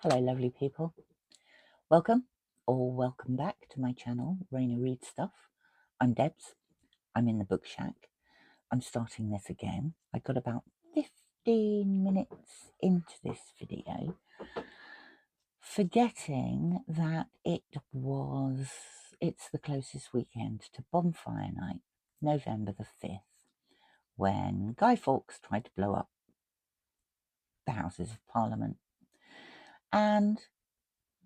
Hello lovely people, welcome or welcome back to my channel, Raina Reads Stuff. I'm Debs, I'm in the book shack. I'm starting this again. I got about 15 minutes into this video, forgetting that it's the closest weekend to Bonfire Night, November the 5th, when Guy Fawkes tried to blow up the Houses of Parliament. And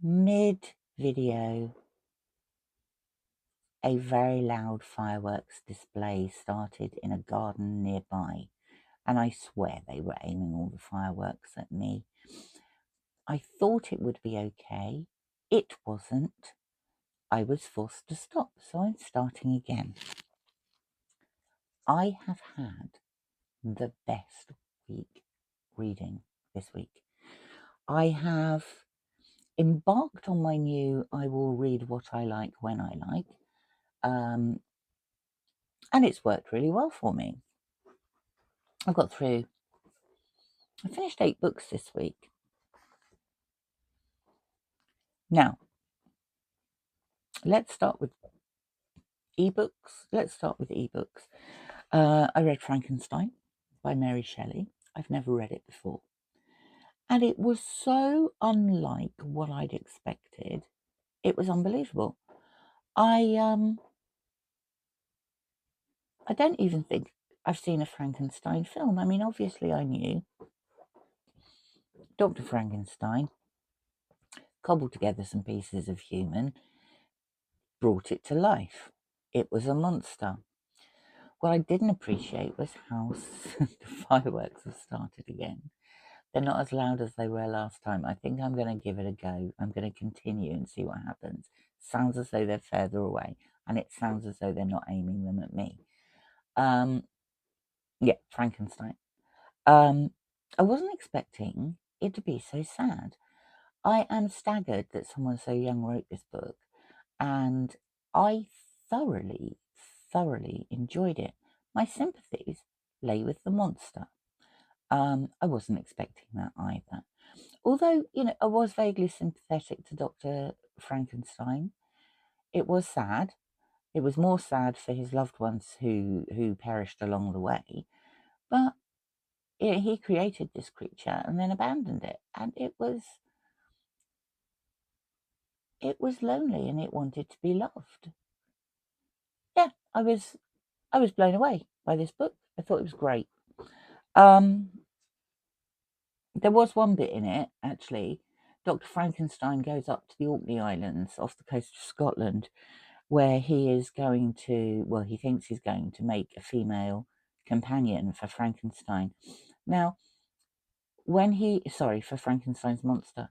mid-video, a very loud fireworks display started in a garden nearby, and I swear they were aiming all the fireworks at me. I thought it would be okay. It wasn't. I was forced to stop, so I'm starting again. I have had the best week reading this week. I have embarked on my new I will read what I like when I like, and it's worked really well for me. I finished 8 books this week. Now, let's start with ebooks. I read Frankenstein by Mary Shelley. I've never read it before. And it was so unlike what I'd expected. It was unbelievable. I don't even think I've seen a Frankenstein film. I mean, obviously I knew Dr. Frankenstein cobbled together some pieces of human, brought it to life. It was a monster. What I didn't appreciate was how the fireworks have started again. They're not as loud as they were last time. I think I'm going to give it a go. I'm going to continue and see what happens. Sounds as though they're further away, and it sounds as though they're not aiming them at me. Yeah, Frankenstein. I wasn't expecting it to be so sad. I am staggered that someone so young wrote this book, and I thoroughly enjoyed it. My sympathies lay with the monster. I wasn't expecting that either. Although, I was vaguely sympathetic to Dr. Frankenstein. It was sad. It was more sad for his loved ones who perished along the way. But he created this creature and then abandoned it. And it was lonely and it wanted to be loved. Yeah, I was blown away by this book. I thought it was great. There was one bit in it, actually. Dr. Frankenstein goes up to the Orkney Islands off the coast of Scotland, where he is going to, well, he thinks he's going to make a female companion for Frankenstein. Now, for Frankenstein's monster.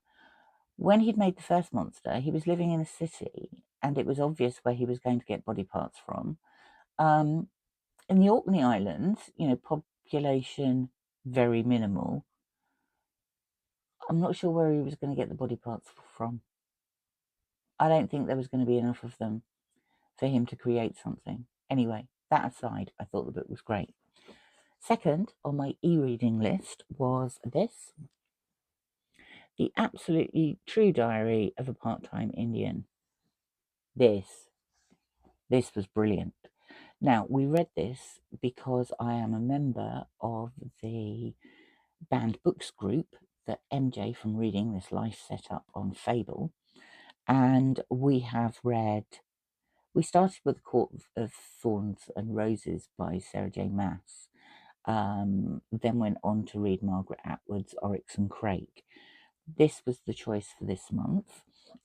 When he'd made the first monster, he was living in a city, and it was obvious where he was going to get body parts from. In the Orkney Islands, population very minimal. I'm not sure where he was going to get the body parts from. I don't think there was going to be enough of them for him to create something. Anyway, that aside, I thought the book was great. Second on my e-reading list was this, The Absolutely True Diary of a Part-Time Indian. This was brilliant. Now, we read this because I am a member of the banned books group that MJ from Reading This Life set up on Fable, and we started with The Court of Thorns and Roses by Sarah J. Maas, then went on to read Margaret Atwood's Oryx and Crake. This was the choice for this month.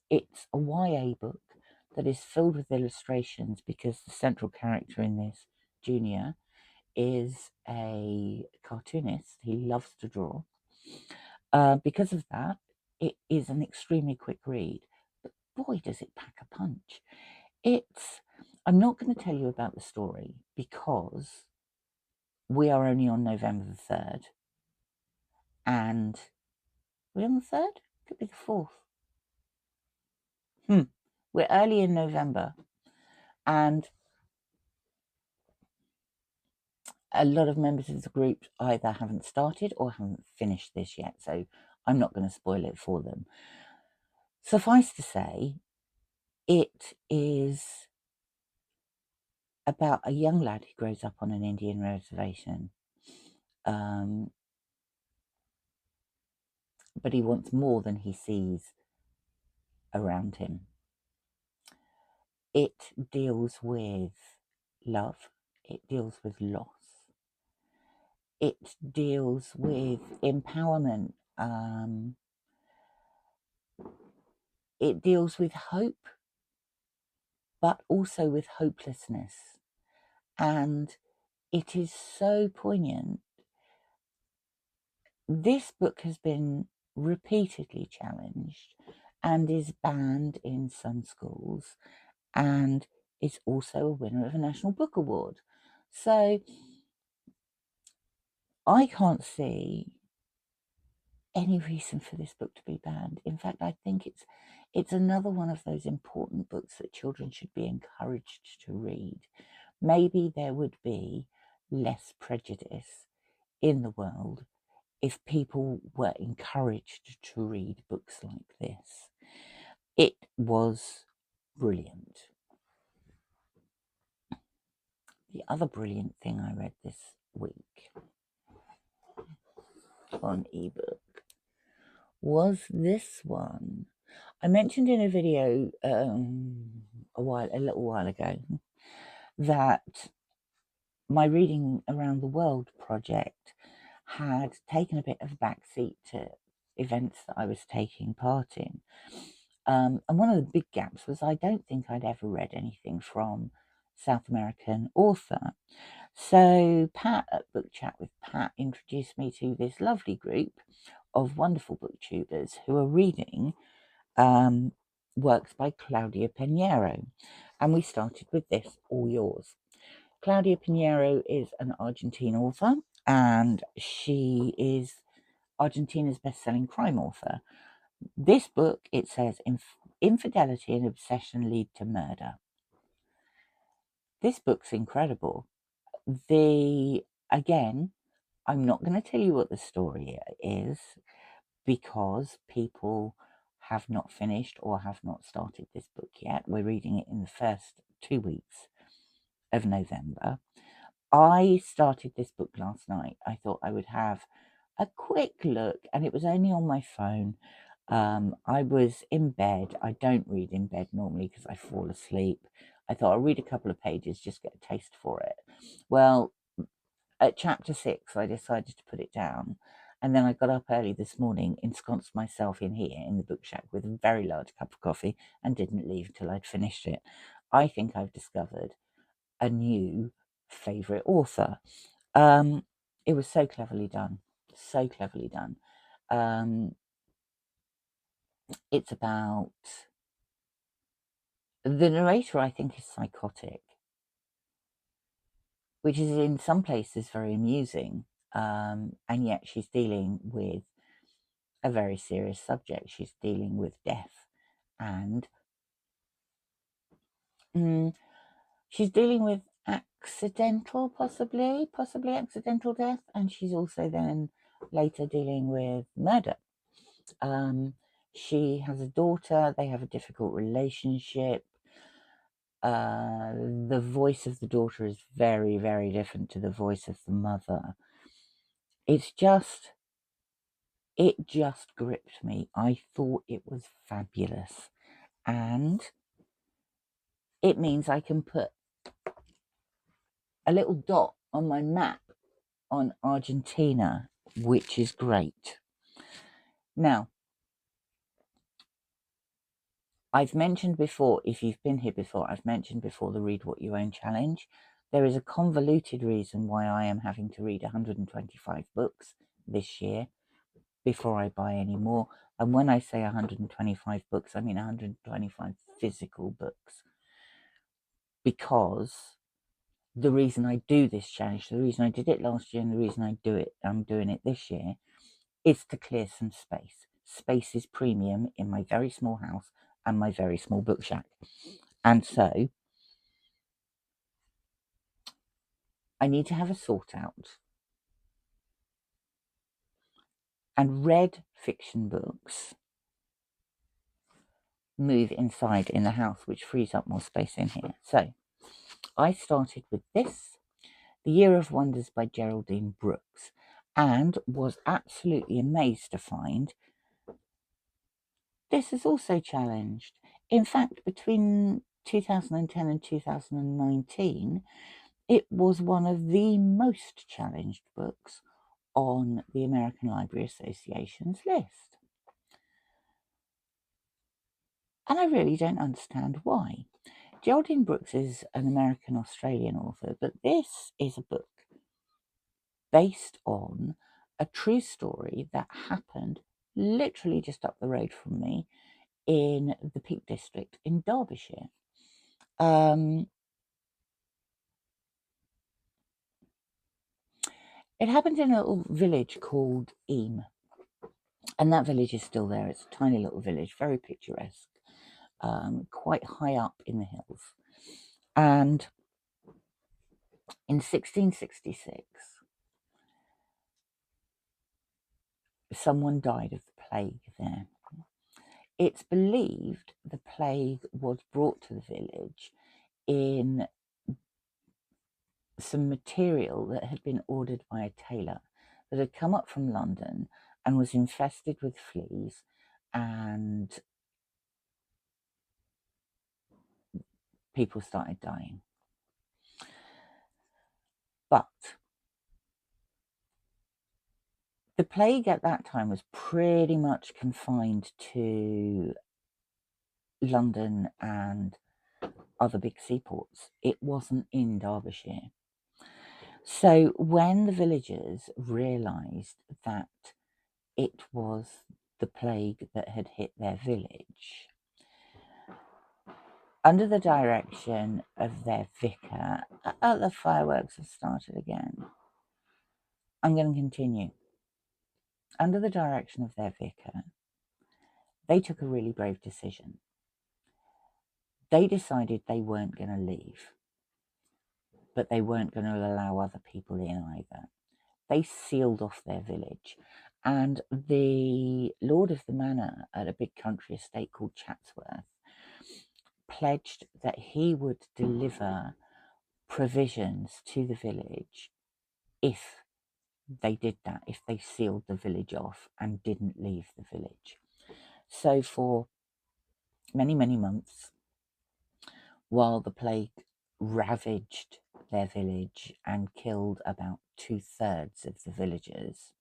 It's a YA book that is filled with illustrations because the central character in this, Junior, is a cartoonist. He loves to draw. Because of that, it is an extremely quick read, but boy, does it pack a punch. I'm not going to tell you about the story because we are only on November the 3rd, and we're on the 3rd? Could be the 4th. We're early in November, and a lot of members of the group either haven't started or haven't finished this yet, so I'm not going to spoil it for them. Suffice to say, it is about a young lad who grows up on an Indian reservation. But he wants more than he sees around him. It deals with love. It deals with loss. It deals with empowerment. It deals with hope, but also with hopelessness. And it is so poignant. This book has been repeatedly challenged and is banned in some schools, and it's also a winner of a National Book Award. So I can't see any reason for this book to be banned. In fact, I think it's another one of those important books that children should be encouraged to read. Maybe there would be less prejudice in the world if people were encouraged to read books like this. It was brilliant. The other brilliant thing I read this week on ebook was this one. I mentioned in a video a little while ago that my Reading Around the World project had taken a bit of a backseat to events that I was taking part in. And one of the big gaps was I don't think I'd ever read anything from South American author. So Pat at Book Chat with Pat introduced me to this lovely group of wonderful booktubers who are reading works by Claudia Pineiro. And we started with this, All Yours. Claudia Pineiro is an Argentine author, and she is Argentina's best-selling crime author. This book, it says, infidelity and obsession lead to murder. This book's incredible. Again, I'm not going to tell you what the story is because people have not finished or have not started this book yet. We're reading it in the first 2 weeks of November. I started this book last night. I thought I would have a quick look, and it was only on my phone. I was in bed. I don't read in bed normally because I fall asleep. I thought I'll read a couple of pages, just get a taste for it. Well, at chapter 6, I decided to put it down. And then I got up early this morning, ensconced myself in here in the book shack with a very large cup of coffee and didn't leave till I'd finished it. I think I've discovered a new favourite author. It was so cleverly done. So cleverly done. It's about... The narrator, I think, is psychotic, which is in some places very amusing. And yet she's dealing with a very serious subject. She's dealing with death, and she's dealing with possibly accidental death, and she's also then later dealing with murder. She has a daughter. They have a difficult relationship. The voice of the daughter is very, very different to the voice of the mother. It just gripped me. I thought it was fabulous. And it means I can put a little dot on my map on Argentina, which is great. Now, I've mentioned before, if you've been here before, I've mentioned before the Read What You Own challenge. There is a convoluted reason why I am having to read 125 books this year before I buy any more. And when I say 125 books, I mean 125 physical books. Because the reason I do this challenge, the reason I did it last year and the reason I'm doing it this year, is to clear some space. Space is premium in my very small house and my very small book shack. And so I need to have a sort out. and read fiction books move inside in the house, which frees up more space in here. So I started with this, The Year of Wonders by Geraldine Brooks, and was absolutely amazed to find this is also challenged. In fact, between 2010 and 2019, it was one of the most challenged books on the American Library Association's list. And I really don't understand why. Geraldine Brooks is an American-Australian author, but this is a book based on a true story that happened literally just up the road from me in the Peak District in Derbyshire. It happened in a little village called Eam, and that village is still there. It's a tiny little village, very picturesque, quite high up in the hills. And in 1666, someone died of the plague there. It's believed the plague was brought to the village in some material that had been ordered by a tailor that had come up from London and was infested with fleas, and people started dying. But the plague at that time was pretty much confined to London and other big seaports. It wasn't in Derbyshire. So when the villagers realised that it was the plague that had hit their village, under the direction of their vicar, the fireworks have started again. I'm going to continue. Under the direction of their vicar, they took a really brave decision. They decided they weren't going to leave, but they weren't going to allow other people in either. They sealed off their village, and the lord of the manor at a big country estate called Chatsworth pledged that he would deliver provisions to the village if they did that, if they sealed the village off and didn't leave the village. So for many, many months, while the plague ravaged their village and killed about 2/3 of the villagers,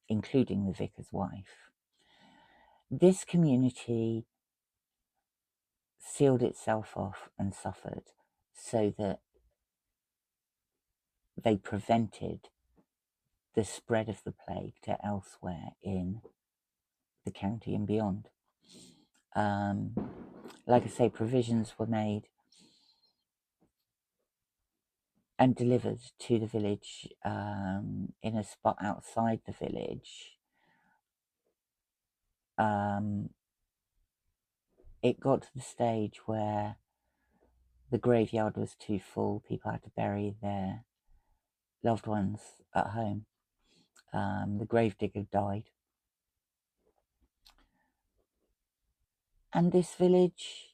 including the vicar's wife, this community sealed itself off and suffered so that they prevented the spread of the plague to elsewhere in the county and beyond. Like I say, provisions were made and delivered to the village in a spot outside the village. It got to the stage where the graveyard was too full. People had to bury their loved ones at home. The gravedigger died. And this village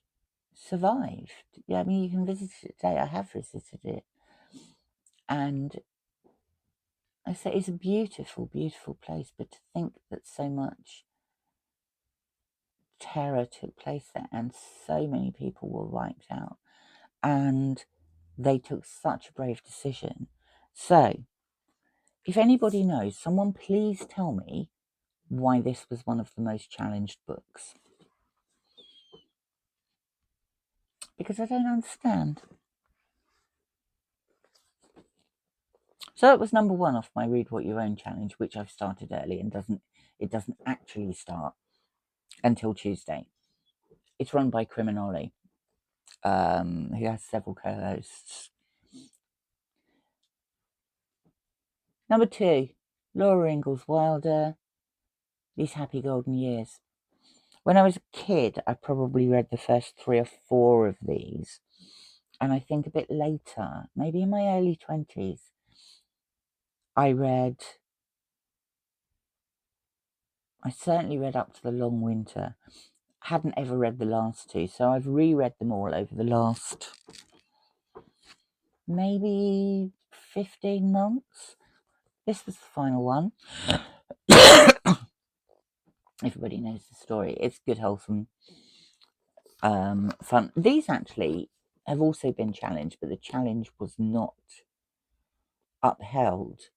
survived. Yeah, I mean, you can visit it today. I have visited it. And I say it's a beautiful, beautiful place. But to think that so much terror took place there and so many people were wiped out, and they took such a brave decision. So if anybody knows, someone please tell me why this was one of the most challenged books, because I don't understand. So it was number 1 off my Read What You Own challenge, which I've started early and it doesn't actually start until Tuesday. It's run by Olly, who has several co-hosts. Number 2, Laura Ingalls Wilder, These Happy Golden Years. When I was a kid, I probably read the first 3 or 4 of these. And I think a bit later, maybe in my early 20s, I read I certainly read up to The Long Winter. Hadn't ever read the last two, so I've reread them all over the last maybe 15 months. This was the final one. Everybody knows the story. It's good, wholesome, fun. These actually have also been challenged, but the challenge was not upheld.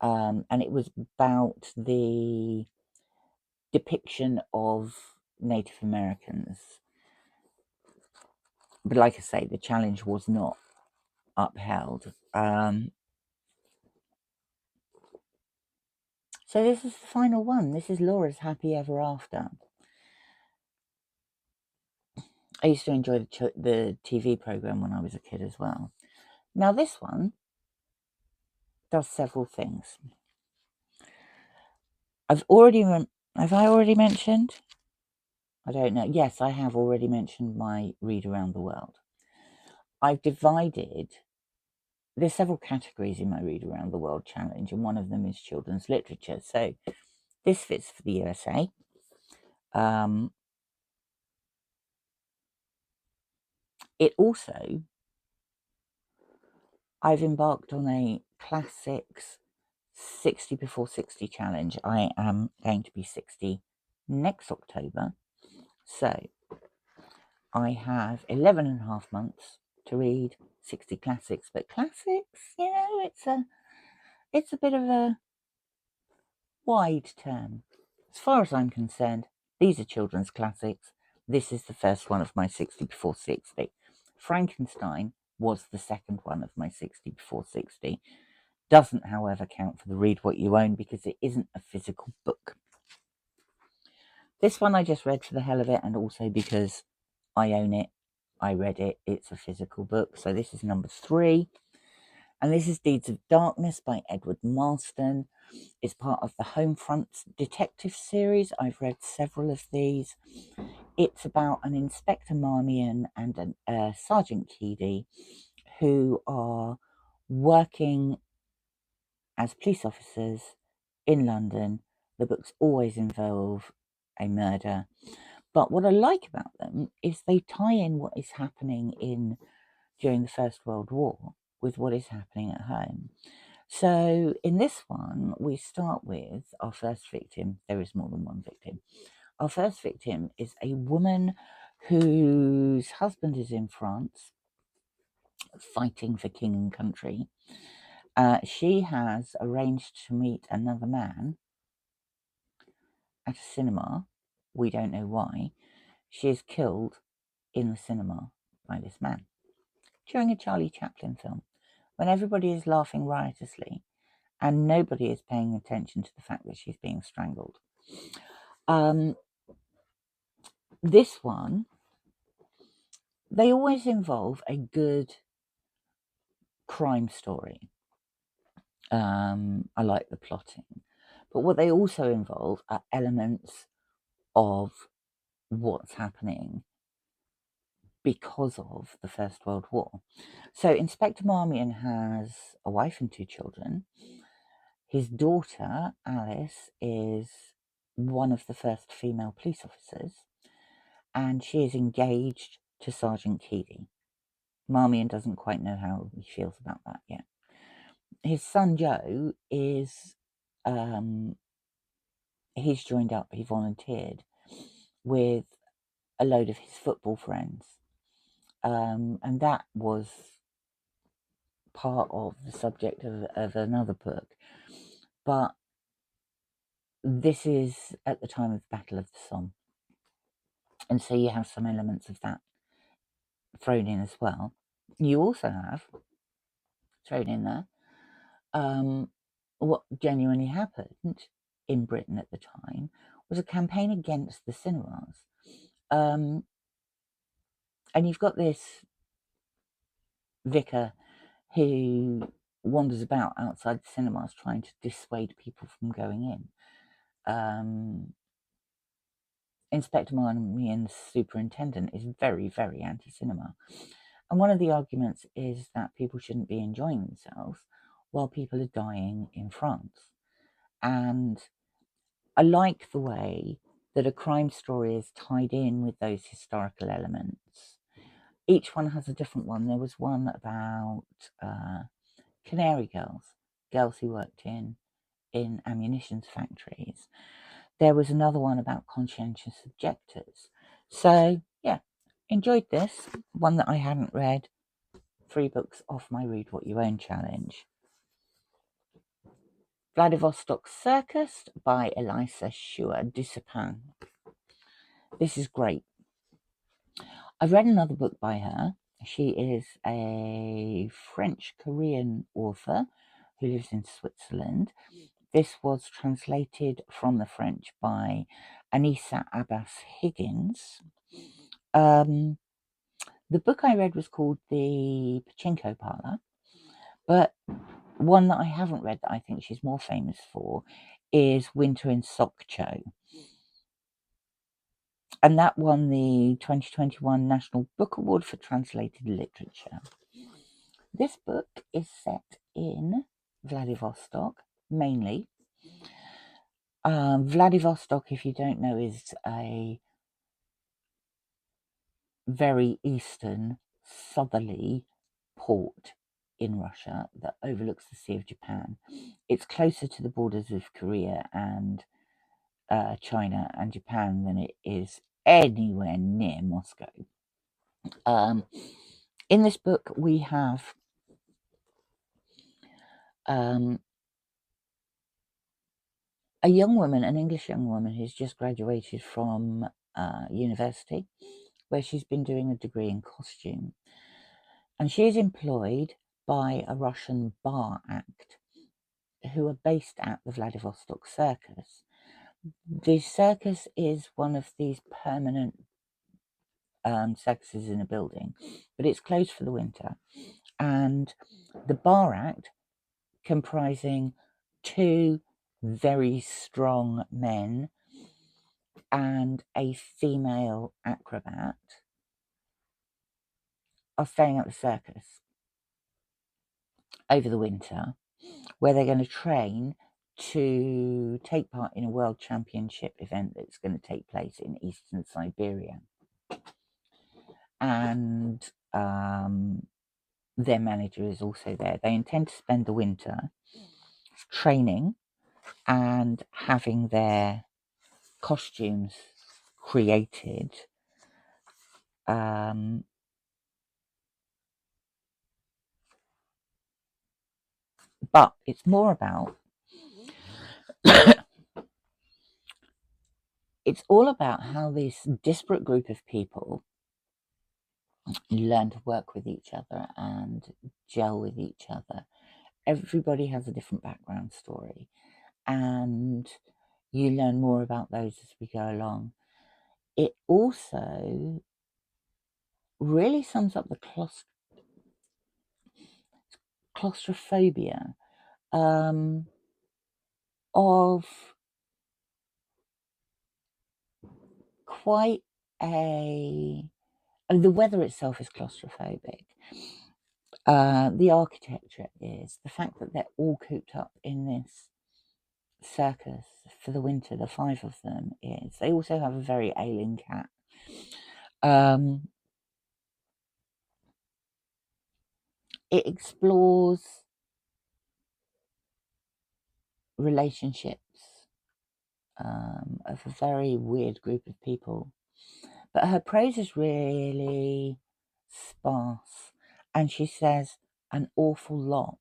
And it was about the depiction of Native Americans. But like I say, the challenge was not upheld. So this is the final one. This is Laura's Happy Ever After. I used to enjoy the TV program when I was a kid as well. Now this one does several things. Have I already mentioned? I don't know. Yes, I have already mentioned my Read Around the World. I've divided. There's several categories in my Read Around the World challenge, and one of them is children's literature. So this fits for the USA. It also, I've embarked on a classics 60 before 60 challenge. I am going to be 60 next October. So I have 11 and a half months to read 60 classics. But classics, you know, it's a bit of a wide term. As far as I'm concerned, these are children's classics. This is the first one of my 60 before 60. Frankenstein was the second one of my 60 before 60. Doesn't, however, count for the Read What You Own because it isn't a physical book. This one I just read for the hell of it, and also because I own it. I read it. It's a physical book. So this is number 3. And this is Deeds of Darkness by Edward Marston. It's part of the Homefront detective series. I've read several of these. It's about an Inspector Marmion and a Sergeant Keedy who are working as police officers in London. The books always involve a murder. But what I like about them is they tie in what is happening during the First World War with what is happening at home. So in this one, we start with our first victim. There is more than one victim. Our first victim is a woman whose husband is in France fighting for king and country. She has arranged to meet another man at a cinema. We don't know why. She is killed in the cinema by this man during a Charlie Chaplin film when everybody is laughing riotously and nobody is paying attention to the fact that she's being strangled. This one, they always involve a good crime story. I like the plotting. But what they also involve are elements of what's happening because of the First World War. So Inspector Marmion has a wife and 2 children. His daughter, Alice, is one of the first female police officers, and she is engaged to Sergeant Keedy. Marmion doesn't quite know how he feels about that yet. His son Joe is, he's joined up, he volunteered with a load of his football friends. And that was part of the subject of another book. But this is at the time of the Battle of the Somme. And so you have some elements of that thrown in as well. You also have thrown in there what genuinely happened in Britain at the time was a campaign against the cinemas. And you've got this vicar who wanders about outside the cinemas trying to dissuade people from going in. Inspector Marmion's superintendent is very, very anti-cinema. And one of the arguments is that people shouldn't be enjoying themselves while people are dying in France. And I like the way that a crime story is tied in with those historical elements. Each one has a different one. There was one about canary girls who worked in ammunition factories. There was another one about conscientious objectors. So, yeah, enjoyed this. One that I hadn't read. 3 books off my Read What You Own challenge. Vladivostok Circus by Elisa Shia, Dusapin. This is great. I've read another book by her. She is a French-Korean author who lives in Switzerland. This was translated from the French by Anissa Abbas Higgins. The book I read was called The Pachinko Parlor, but one that I haven't read that I think she's more famous for is Winter in Sokcho. And that won the 2021 National Book Award for Translated Literature. This book is set in Vladivostok, mainly. Vladivostok, if you don't know, is a very eastern, southerly port in Russia that overlooks the Sea of Japan. It's closer to the borders of Korea and China and Japan than it is anywhere near Moscow. In this book, we have a young woman, an English young woman who's just graduated from university, where she's been doing a degree in costume. And she is employed by a Russian bar act who are based at the Vladivostok Circus. The circus is one of these permanent circuses in a building, but it's closed for the winter. And the bar act, comprising 2 very strong men and a female acrobat, are staying at the circus over the winter, where they're going to train to take part in a world championship event that's going to take place in eastern Siberia. And their manager is also there. They intend to spend the winter training and having their costumes created. But it's more about it's all about how this disparate group of people learn to work with each other and gel with each other. Everybody has a different background story, and you learn more about those as we go along. It also really sums up the claustrophobia of quite the weather itself is claustrophobic. The architecture is. The fact that they're all cooped up in this circus for the winter, the 5 of them is. They also have a very ailing cat. It explores relationships of a very weird group of people. But her prose is really sparse, and she says an awful lot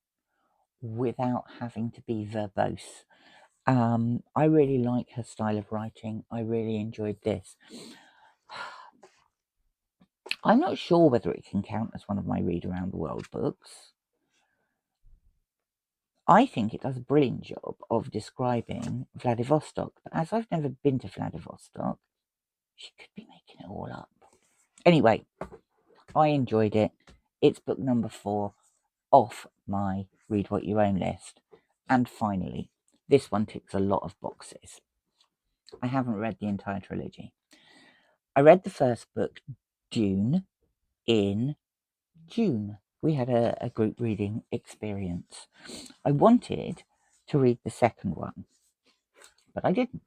without having to be verbose. I really like her style of writing. I really enjoyed this. I'm not sure whether it can count as one of my Read Around the World books. I think it does a brilliant job of describing Vladivostok, but as I've never been to Vladivostok, she could be making it all up. Anyway, I enjoyed it. It's book number 4 off my Read What You Own list. And finally, this one ticks a lot of boxes. I haven't read the entire trilogy. I read the first book, Dune, in June. We had a group reading experience. I wanted to read the second one, but I didn't.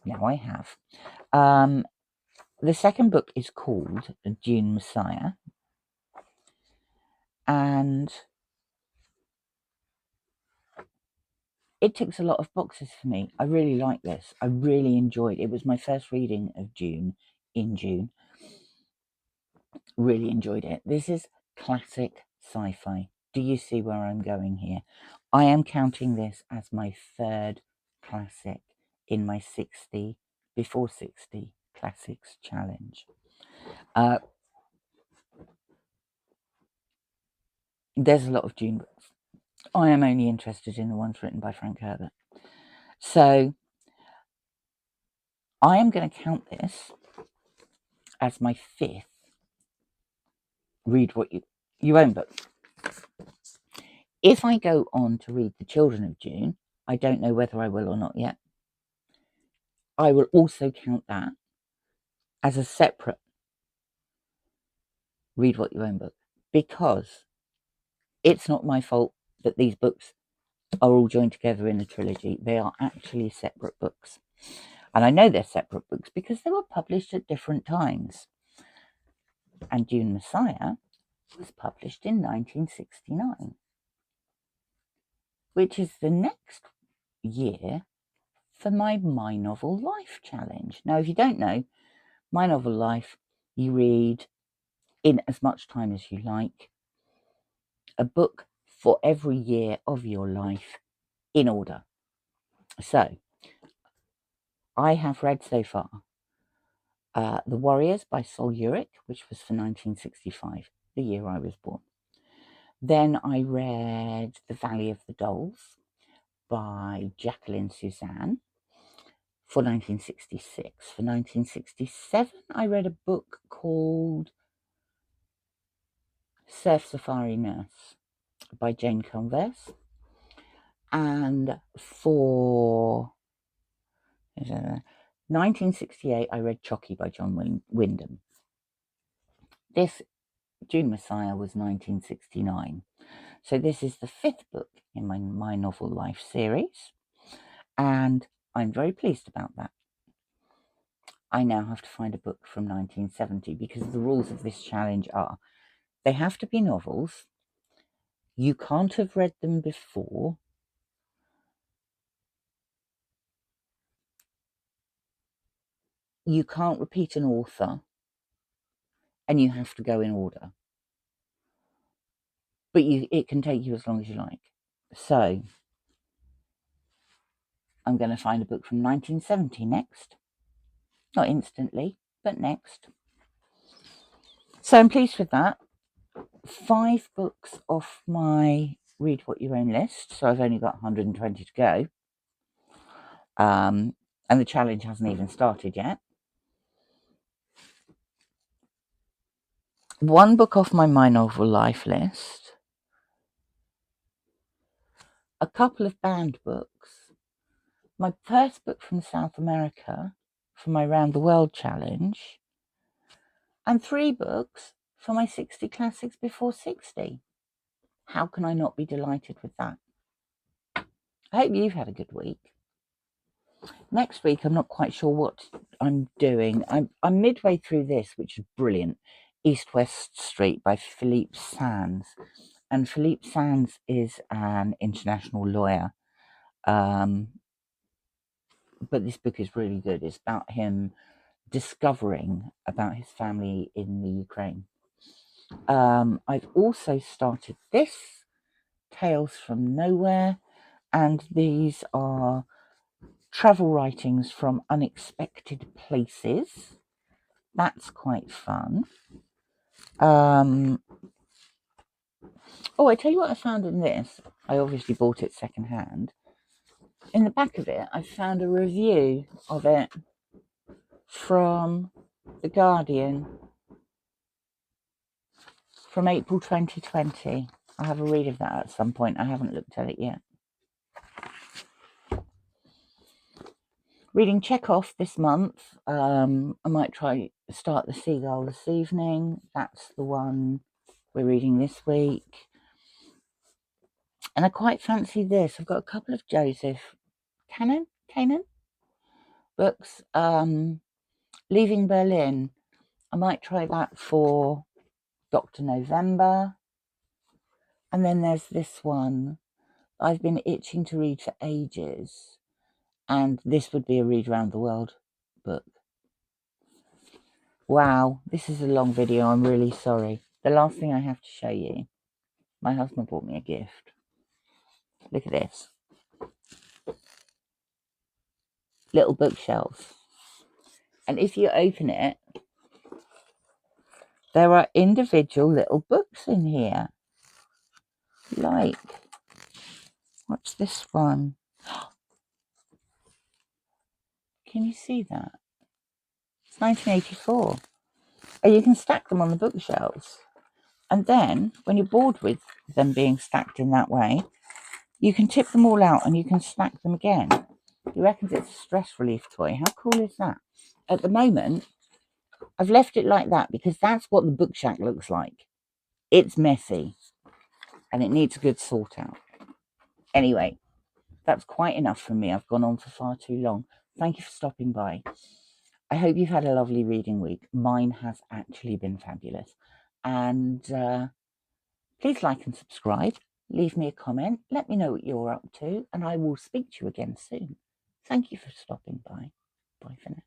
Now I have. The second book is called Dune Messiah, and it ticks a lot of boxes for me. I really like this. I really enjoyed it. It was my first reading of Dune in June. Really enjoyed it. This is classic sci-fi. Do you see where I'm going here? I am counting this as my third classic in my 60 before 60 classics challenge. There's a lot of Dune books. I am only interested in the ones written by Frank Herbert. So I am going to count this as my fifth read what you own book. If I go on to read The Children of Dune, I don't know whether I will or not yet. I will also count that as a separate read what you own book, because it's not my fault that these books are all joined together in a trilogy. They are actually separate books. And I know they're separate books because they were published at different times. And Dune Messiah was published in 1969, which is the next year for my Novel Life challenge. Now, if you don't know, My Novel Life, you read in as much time as you like, a book for every year of your life in order. So, I have read so far The Warriors by Sol Ulrich, which was for 1965, the year I was born. Then I read The Valley of the Dolls by Jacqueline Suzanne for 1966. For 1967, I read a book called Surf Safari Nurse by Jane Converse. And for 1968, I read Chucky by John Wyndham. This Dune Messiah was 1969. So this is the fifth book in my Novel Life series. And I'm very pleased about that. I now have to find a book from 1970 because the rules of this challenge are they have to be novels. You can't have read them before. You can't repeat an author. And you have to go in order. But it can take you as long as you like. So I'm going to find a book from 1970 next. Not instantly, but next. So I'm pleased with that. 5 books off my Read What You Own list. So I've only got 120 to go. And the challenge hasn't even started yet. 1 book off my Novel Life list. A couple of banned books. My first book from South America for my Round the World challenge. And 3 books for my 60 Classics Before 60. How can I not be delighted with that? I hope you've had a good week. Next week, I'm not quite sure what I'm doing. I'm midway through this, which is brilliant. East West Street by Philippe Sands. And Philippe Sands is an international lawyer. But this book is really good. It's about him discovering about his family in the Ukraine. I've also started this, Tales from Nowhere, and these are travel writings from unexpected places. That's quite fun. Oh, I tell you what I found in this. I obviously bought it secondhand. In the back of it, I found a review of it from The Guardian from April 2020. I'll have a read of that at some point. I haven't looked at it yet. Reading Chekhov this month. I might start The Seagull this evening. That's the one we're reading this week. And I quite fancy this. I've got a couple of Joseph Cannon. Canaan books. Leaving Berlin. I might try that for Dr. November. And then there's this one I've been itching to read for ages. And this would be a read around the world book. Wow, this is a long video. I'm really sorry. The last thing I have to show you. My husband bought me a gift. Look at this. Little bookshelves. And if you open it, there are individual little books in here. Like, what's this one? Can you see that? It's 1984. And you can stack them on the bookshelves. And then, when you're bored with them being stacked in that way, you can tip them all out and you can stack them again. He reckons it's a stress relief toy. How cool is that? At the moment, I've left it like that because that's what the book shack looks like. It's messy and it needs a good sort out. Anyway, that's quite enough from me. I've gone on for far too long. Thank you for stopping by. I hope you've had a lovely reading week. Mine has actually been fabulous. And please like and subscribe. Leave me a comment. Let me know what you're up to. And I will speak to you again soon. Thank you for stopping by. Bye for now.